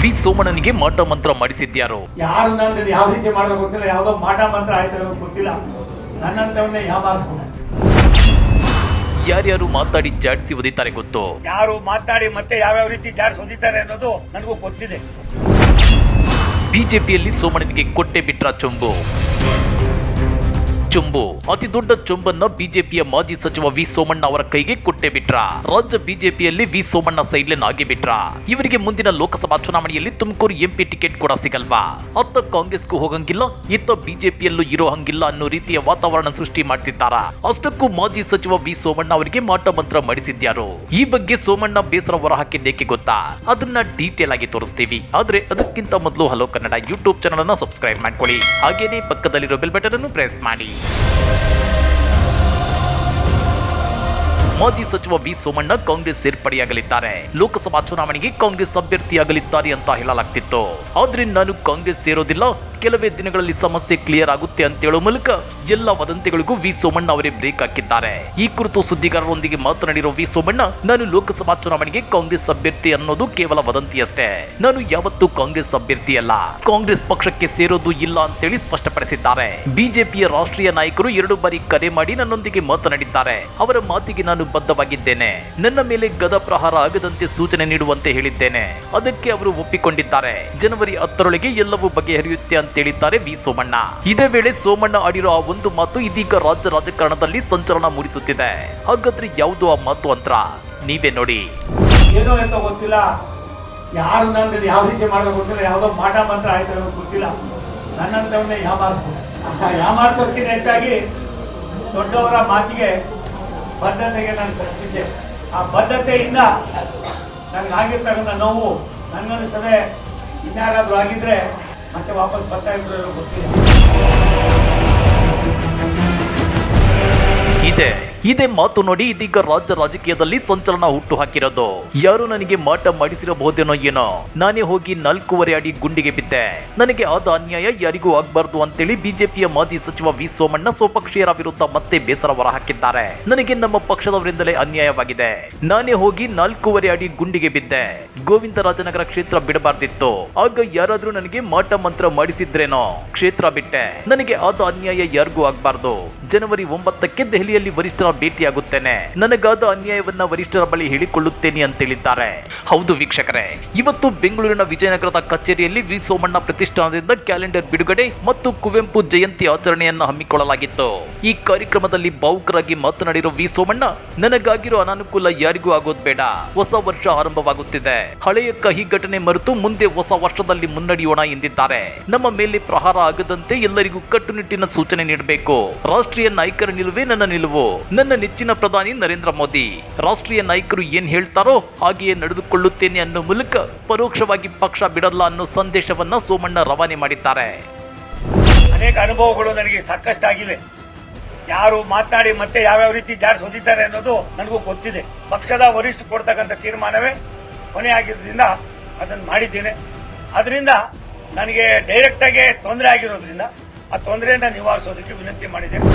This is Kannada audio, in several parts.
ವಿ ಸೋಮಣ್ಣನಿಗೆ ಮಾಟ ಮಂತ್ರ ಮಾಡಿಸಿದ್ಯಾರು? ಯಾರು ನನ್ನ ಯಾವ ರೀತಿ ಮಾಡೋದು ಗೊತ್ತಿಲ್ಲ, ಯಾವುದೋ ಮಾಟ ಮಂತ್ರ ಆಯ್ತು ಗೊತ್ತಿಲ್ಲ, ನನ್ನಂತವನ್ನೇ ಯಾಮಾರಿಸ್ಕೊಂಡೆ. ಯಾರ್ಯಾರು ಮಾತಾಡಿ ಜಾಡಿಸಿ ಒದಿತಾರೆ ಗೊತ್ತು? ಯಾರು ಮಾತಾಡಿ ಮತ್ತೆ ಯಾವ್ಯಾವ ರೀತಿ ಜಾಡ್ಸಿ ಹೊಂದಿದ್ದಾರೆ ಅನ್ನೋದು ನನಗೂ ಗೊತ್ತಿದೆ. ಬಿಜೆಪಿಯಲ್ಲಿ ಸೋಮಣ್ಣನಿಗೆ ಕೊಟ್ಟೆ ಬಿಟ್ರ ಚೊಂಬು. ಅತಿ ದೊಡ್ಡ ಚೊಂಬನ್ನ ಬಿಜೆಪಿಯ ಮಾಜಿ ಸಚಿವ ವಿ ಸೋಮಣ್ಣ ಅವರ ಕೈಗೆ ಕೊಟ್ಟೆ ಬಿಟ್ರ. ರಾಜ್ಯ ಬಿಜೆಪಿಯಲ್ಲಿ ವಿ ಸೋಮಣ್ಣ ಸೈಡ್ಲೈನ್ ಆಗಿ ಬಿಟ್ರ. ಇವರಿಗೆ ಮುಂದಿನ ಲೋಕಸಭಾ ಚುನಾವಣೆಯಲ್ಲಿ ತುಮಕೂರು ಎಂಪಿ ಟಿಕೆಟ್ ಕೂಡ ಸಿಗಲ್ವಾ? ಅತ್ತ ಕಾಂಗ್ರೆಸ್ಗೂ ಹೋಗಂಗಿಲ್ಲ, ಇತ್ತ ಬಿಜೆಪಿಯಲ್ಲೂ ಇರೋ ಹಂಗಿಲ್ಲ ಅನ್ನೋ ರೀತಿಯ ವಾತಾವರಣ ಸೃಷ್ಟಿ ಮಾಡ್ತಿದ್ದಾರ. ಅಷ್ಟಕ್ಕೂ ಮಾಜಿ ಸಚಿವ ವಿ ಸೋಮಣ್ಣ ಅವರಿಗೆ ಮಾಟ ಮಂತ್ರ ಮಾಡಿಸಿದ್ಯಾರು? ಈ ಬಗ್ಗೆ ಸೋಮಣ್ಣ ಬೇಸರ ಹೊರ ಹಾಕಿದ್ದೇಕೆ ಗೊತ್ತಾ? ಅದನ್ನ ಡೀಟೇಲ್ ಆಗಿ ತೋರಿಸ್ತೀವಿ. ಆದ್ರೆ ಅದಕ್ಕಿಂತ ಮೊದಲು ಹಲೋ ಕನ್ನಡ ಯೂಟ್ಯೂಬ್ ಚಾನಲ್ ಅನ್ನ ಸಬ್ಸ್ಕ್ರೈಬ್ ಮಾಡ್ಕೊಳ್ಳಿ. ಹಾಗೇನೇ ಪಕ್ಕದಲ್ಲಿರೋ ಬೆಲ್ ಬಟನ್ ಅನ್ನು ಪ್ರೆಸ್ ಮಾಡಿ. ಮಾಜಿ ಸಚಿವ ವಿ ಸೋಮಣ್ಣ ಕಾಂಗ್ರೆಸ್ ಸೇರ್ಪಡೆಯಾಗಲಿದ್ದಾರೆ. ಲೋಕಸಭಾ ಚುನಾವಣೆಗೆ ಕಾಂಗ್ರೆಸ್ ಅಭ್ಯರ್ಥಿಯಾಗಲಿದ್ದಾರೆ ಅಂತ ಹೇಳಲಾಗ್ತಿತ್ತು. ಆದ್ರೆ ನಾನು ಕಾಂಗ್ರೆಸ್ ಸೇರೋದಿಲ್ಲ, ಕೆಲವೇ ದಿನಗಳಲ್ಲಿ ಸಮಸ್ಯೆ ಕ್ಲಿಯರ್ ಆಗುತ್ತೆ ಅಂತ ಹೇಳೋ ಮೂಲಕ ಎಲ್ಲ ವದಂತಿಗಳಿಗೂ ವಿ ಸೋಮಣ್ಣ ಅವರೇ ಬ್ರೇಕ್ ಹಾಕಿದ್ದಾರೆ. ಈ ಕುರಿತು ಸುದ್ದಿಗಾರರೊಂದಿಗೆ ಮಾತನಾಡಿರೋ ವಿ ಸೋಮಣ್ಣ, ನಾನು ಲೋಕಸಭಾ ಚುನಾವಣೆಗೆ ಕಾಂಗ್ರೆಸ್ ಅಭ್ಯರ್ಥಿ ಅನ್ನೋದು ಕೇವಲ ವದಂತಿಯಷ್ಟೇ. ನಾನು ಯಾವತ್ತೂ ಕಾಂಗ್ರೆಸ್ ಅಭ್ಯರ್ಥಿ ಅಲ್ಲ, ಕಾಂಗ್ರೆಸ್ ಪಕ್ಷಕ್ಕೆ ಸೇರೋದು ಇಲ್ಲ ಅಂತೇಳಿ ಸ್ಪಷ್ಟಪಡಿಸಿದ್ದಾರೆ. ಬಿಜೆಪಿಯ ರಾಷ್ಟ್ರೀಯ ನಾಯಕರು 2 ಬಾರಿ ಕರೆ ಮಾಡಿ ನನ್ನೊಂದಿಗೆ ಮಾತನಾಡಿದ್ದಾರೆ. ಅವರ ಮಾತಿಗೆ ನಾನು ಬದ್ಧವಾಗಿದ್ದೇನೆ. ನನ್ನ ಮೇಲೆ ಗದ ಪ್ರಹಾರ ಆಗದಂತೆ ಸೂಚನೆ ನೀಡುವಂತೆ ಹೇಳಿದ್ದೇನೆ. ಅದಕ್ಕೆ ಅವರು ಒಪ್ಪಿಕೊಂಡಿದ್ದಾರೆ. ಜನವರಿ 10ರೊಳಗೆ ಎಲ್ಲವೂ ಬಗೆಹರಿಯುತ್ತೆ ಅಂತ ಹೇಳಿದ್ದಾರೆ ವಿ ಸೋಮಣ್ಣ. ಇದೇ ವೇಳೆ ಸೋಮಣ್ಣ ಆಡಿರೋ ಆ ಒಂದು ಮಾತು ಇದೀಗ ರಾಜ್ಯ ರಾಜಕಾರಣದಲ್ಲಿ ಸಂಚಲನ ಮೂಡಿಸುತ್ತಿದೆ. ಹಾಗಾದ್ರೆ ಯಾವುದು ಆ ಮಾತು ಅಂತ ನೀವೇ ನೋಡಿ. ಏನೋ ಎಂತ ಗೊತ್ತಿಲ್ಲ, ಯಾರು ನನ್ನ ಯಾವ ರೀತಿ ಮಾಡೋದು ಗೊತ್ತಿಲ್ಲ, ಯಾವುದೋ ಮಾಟ ಮಂತ್ರ ಆಯ್ತು ಗೊತ್ತಿಲ್ಲ, ನನ್ನಂತವನ್ನೇ ಯಾಮಾರಿಸ್ಕೊಂಡೆ. ಯಾಮಾರಿಸೋದಕ್ಕಿಂತ ಹೆಚ್ಚಾಗಿ ದೊಡ್ಡವರ ಮಾತಿಗೆ ಬದ್ಧತೆಗೆ ನಾನು ಕಟ್ಟಿದ್ದೆ. ಆ ಬದ್ಧತೆಯಿಂದ ನನಗಾಗಿರ್ತಕ್ಕಂಥ ನೋವು ನನಗನ್ನಿಸ್ತದೆ ಇನ್ಯಾರಾದ್ರೂ ಆಗಿದ್ರೆ ಮತ್ತೆ ವಾಪಸ್ ಬರ್ತಾ ಇದ್ರು ಗೊತ್ತಿಲ್ಲ. ಇದೇ ಮಾತು ನೋಡಿ ಇದೀಗ ರಾಜ್ಯ ರಾಜಕೀಯದಲ್ಲಿ ಸಂಚಲನ ಹುಟ್ಟು ಹಾಕಿರೋದು. ಯಾರು ನನಗೆ ಮಾಟ ಮಾಡಿಸಿರಬಹುದೇನೋ ಏನೋ. ನಾನೇ ಹೋಗಿ 4.5 ಅಡಿ ಗುಂಡಿಗೆ ಬಿದ್ದೆ. ನನಗೆ ಆದ ಅನ್ಯಾಯ ಯಾರಿಗೂ ಆಗ್ಬಾರ್ದು ಅಂತೇಳಿ ಬಿಜೆಪಿಯ ಮಾಜಿ ಸಚಿವ ವಿ ಸೋಮಣ್ಣ ಸ್ವಪಕ್ಷೀಯರ ವಿರುದ್ಧ ಮತ್ತೆ ಬೇಸರ ಹೊರ ಹಾಕಿದ್ದಾರೆ. ನನಗೆ ನಮ್ಮ ಪಕ್ಷದವರಿಂದಲೇ ಅನ್ಯಾಯವಾಗಿದೆ. ನಾನೇ ಹೋಗಿ 4.5 ಅಡಿ ಗುಂಡಿಗೆ ಬಿದ್ದೆ. ಗೋವಿಂದರಾಜನಗರ ಕ್ಷೇತ್ರ ಬಿಡಬಾರ್ದಿತ್ತು. ಆಗ ಯಾರಾದ್ರೂ ನನಗೆ ಮಾಟ ಮಂತ್ರ ಮಾಡಿಸಿದ್ರೇನೋ ಕ್ಷೇತ್ರ ಬಿಟ್ಟೆ. ನನಗೆ ಆದ ಅನ್ಯಾಯ ಯಾರಿಗೂ ಆಗ್ಬಾರ್ದು. ಜನವರಿ 9ಕ್ಕೆ ದೆಹಲಿಯಲ್ಲಿ ವರಿಷ್ಠರ ಭೇಟಿಯಾಗುತ್ತೇನೆ. ನನಗಾದ ಅನ್ಯಾಯವನ್ನ ವರಿಷ್ಠರ ಬಳಿ ಹೇಳಿಕೊಳ್ಳುತ್ತೇನೆ ಅಂತ ಹೇಳಿದ್ದಾರೆ. ಹೌದು ವೀಕ್ಷಕರೇ, ಇವತ್ತು ಬೆಂಗಳೂರಿನ ವಿಜಯನಗರದ ಕಚೇರಿಯಲ್ಲಿ ವಿ ಸೋಮಣ್ಣ ಪ್ರತಿಷ್ಠಾನದಿಂದ ಕ್ಯಾಲೆಂಡರ್ ಬಿಡುಗಡೆ ಮತ್ತು ಕುವೆಂಪು ಜಯಂತಿ ಆಚರಣೆಯನ್ನು ಹಮ್ಮಿಕೊಳ್ಳಲಾಗಿತ್ತು. ಈ ಕಾರ್ಯಕ್ರಮದಲ್ಲಿ ಭಾವುಕರಾಗಿ ಮಾತನಾಡಿರೋ ವಿ ಸೋಮಣ್ಣ, ನನಗಾಗಿರೋ ಅನಾನುಕೂಲ ಯಾರಿಗೂ ಆಗೋದು ಬೇಡ. ಹೊಸ ವರ್ಷ ಆರಂಭವಾಗುತ್ತಿದೆ. ಹಳೆಯ ಕಹಿ ಘಟನೆ ಮರೆತು ಮುಂದೆ ಹೊಸ ವರ್ಷದಲ್ಲಿ ಮುನ್ನಡೆಯೋಣ ಎಂದಿದ್ದಾರೆ. ನಮ್ಮ ಮೇಲೆ ಪ್ರಹಾರ ಆಗದಂತೆ ಎಲ್ಲರಿಗೂ ಕಟ್ಟುನಿಟ್ಟಿನ ಸೂಚನೆ ನೀಡಬೇಕು. ರಾಷ್ಟ್ರೀಯ ನಾಯಕರ ನಿಲುವೇ ನನ್ನ ನಿಲುವು. ನನ್ನ ನೆಚ್ಚಿನ ಪ್ರಧಾನಿ ನರೇಂದ್ರ ಮೋದಿ. ರಾಷ್ಟ್ರೀಯ ನಾಯಕರು ಏನ್ ಹೇಳ್ತಾರೋ ಹಾಗೆಯೇ ನಡೆದುಕೊಳ್ಳುತ್ತೇನೆ ಅನ್ನೋ ಮೂಲಕ ಪರೋಕ್ಷವಾಗಿ ಪಕ್ಷ ಬಿಡಲ್ಲ ಅನ್ನೋ ಸಂದೇಶವನ್ನ ಸೋಮಣ್ಣ ರವಾನೆ ಮಾಡಿದ್ದಾರೆ. ಅನೇಕ ಅನುಭವಗಳು ನನಗೆ ಸಾಕಷ್ಟು ಆಗಿವೆ. ಯಾರು ಮಾತನಾಡಿ ಮತ್ತೆ ಯಾವ್ಯಾವ ರೀತಿ ಜಾಡ್ಸಿ ಹೊಂದಿದ್ದಾರೆ ಅನ್ನೋದು ನನಗೂ ಗೊತ್ತಿದೆ. ಪಕ್ಷದ ವರಿಷ್ಠ ಕೊಡ್ತಕ್ಕಂಥ ತೀರ್ಮಾನವೇ ಕೊನೆಯಾಗಿರೋದ್ರಿಂದ ಅದನ್ನು ಮಾಡಿದ್ದೇನೆ. ಅದರಿಂದ ನನಗೆ ಡೈರೆಕ್ಟ್ ಆಗಿ ತೊಂದರೆ ಆಗಿರೋದ್ರಿಂದ ಆ ತೊಂದರೆಯನ್ನು ನಿವಾರಿಸೋದಕ್ಕೆ ವಿನಂತಿ ಮಾಡಿದ್ದೇನೆ.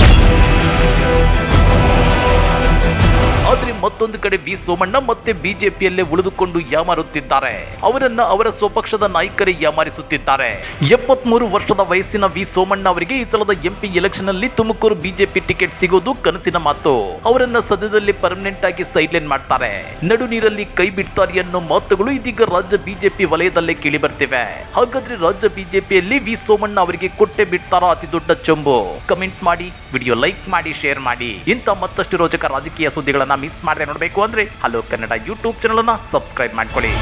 ಆದ್ರೆ ಮತ್ತೊಂದು ಕಡೆ ವಿ ಸೋಮಣ್ಣ ಮತ್ತೆ ಬಿಜೆಪಿಯಲ್ಲೇ ಉಳಿದುಕೊಂಡು ಯಾಮಾರುತ್ತಿದ್ದಾರೆ. ಅವರನ್ನ ಅವರ ಸ್ವಪಕ್ಷದ ನಾಯಕರೇ ಯಾಮಾರಿಸುತ್ತಿದ್ದಾರೆ. 73 ವರ್ಷದ ವಯಸ್ಸಿನ ವಿ ಸೋಮಣ್ಣ ಅವರಿಗೆ ಈ ಸಲದ ಎಂಪಿ ಎಲೆಕ್ಷನ್ ಅಲ್ಲಿ ತುಮಕೂರು ಬಿಜೆಪಿ ಟಿಕೆಟ್ ಸಿಗೋದು ಕನಸಿನ ಮಾತು. ಅವರನ್ನ ಸದ್ಯದಲ್ಲಿ ಪರ್ಮನೆಂಟ್ ಆಗಿ ಸೈಡ್ಲೈನ್ ಮಾಡ್ತಾರೆ. ನಡು ನೀರಲ್ಲಿ ಕೈ ಬಿಡ್ತಾರೆ ಅನ್ನೋ ಮಾತುಗಳು ಇದೀಗ ರಾಜ್ಯ ಬಿಜೆಪಿ ವಲಯದಲ್ಲೇ ಕೇಳಿ ಬರ್ತಿವೆ. ಹಾಗಾದ್ರೆ ರಾಜ್ಯ ಬಿಜೆಪಿಯಲ್ಲಿ ವಿ ಸೋಮಣ್ಣ ಅವರಿಗೆ ಕೊಟ್ಟೆ ಬಿಡ್ತಾರಾ ಅತಿ ದೊಡ್ಡ ಚೊಂಬು? ಕಮೆಂಟ್ ಮಾಡಿ, ವಿಡಿಯೋ ಲೈಕ್ ಮಾಡಿ, ಶೇರ್ ಮಾಡಿ. ಇಂಥ ಮತ್ತಷ್ಟು ರೋಚಕ ರಾಜಕೀಯ ಸುದ್ದಿಗಳನ್ನ ಮಿಸ್ ಮಾಡದೆ ನೋಡಬೇಕು ಅಂದ್ರೆ ಹಲೋ ಕನ್ನಡ ಯೂಟ್ಯೂಬ್ ಚಾನಲ್ ಅನ್ನ ಸಬ್ಸ್ಕ್ರೈಬ್ ಮಾಡ್ಕೊಳ್ಳಿ.